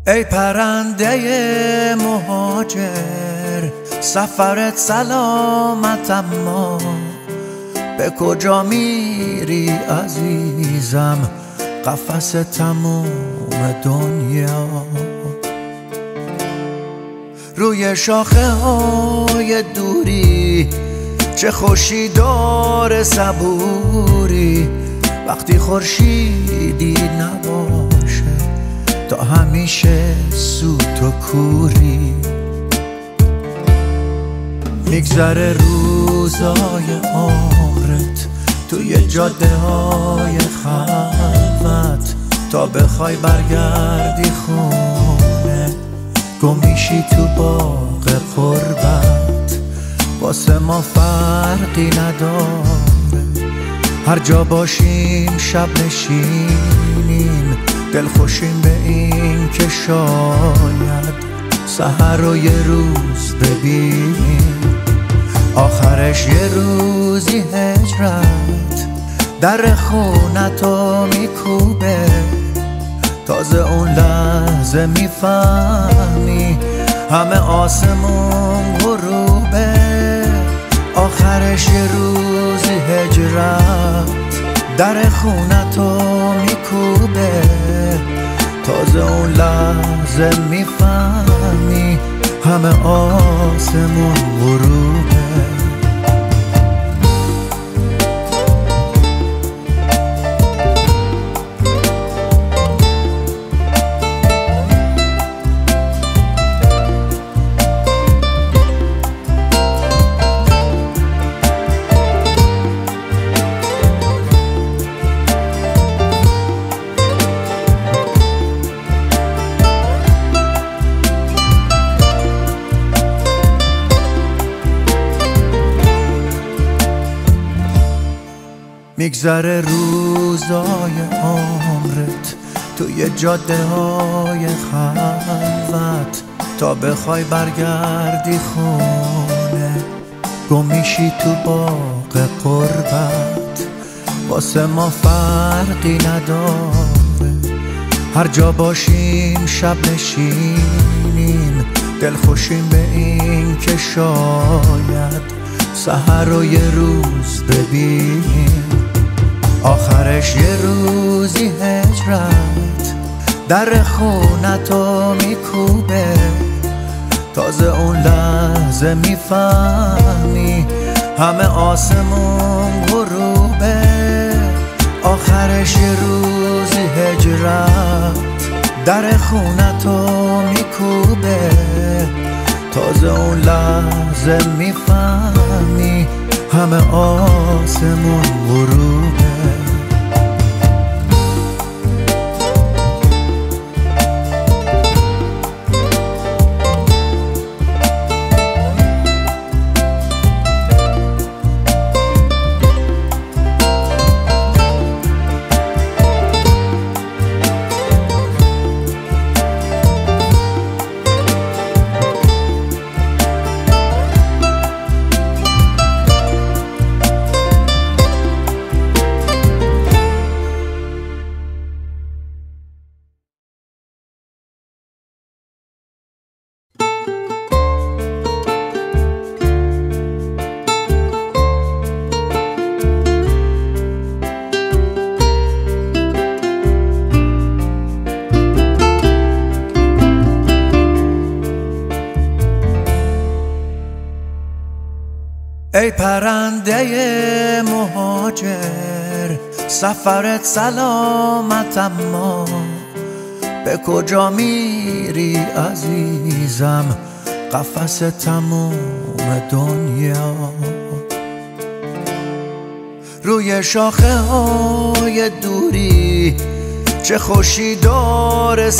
ای پرنده مهاجر، سفرت سلامت اما به کجا میری عزیزم؟ قفس تموم دنیا روی شاخه های دوری، چه خوشی داره صبوری وقتی خورشیدی نباشه، تا همیشه سوت و کوری. میگذره روزای عمرت توی جاده های خلوت، تا بخوای برگردی خونه گمیشی تو باغ قربت. واسه ما فرقی نداره، هر جا باشیم شب نشینیم، دلخوشیم به این که شاید سحر رو یه روز ببینیم. آخرش یه روزی هجرت در خونتو میکوبه، تازه اون لحظه میفهمی همه آسمون غروبه. آخرش یه روزی هجرت در خونتو میکوبه، تازه اون لحظه میفهمی همه آسمون غروبه. میگذره روزای عمرت توی جاده های خلوت، تا بخوای برگردی خونه گمیشی تو باغ قربت. واسه ما فرقی نداره، هر جا باشیم شب نشینیم، دلخوشیم به این که شاید سحر رو یه روز ببینیم. آخرش یه روزی هجرت در خونتو میکوبه، تازه اون لحظه میفهمی همه آسمون غروبه. آخرش یه روزی هجرت در خونتو میکوبه، تازه اون لحظه میفهمی همه آسمون غروبه. ای پرنده مهاجر، سفرت سلامت اما به کجا میری عزیزم؟ قفس تموم دنیا روی شاخه های دوری، چه خوشی داره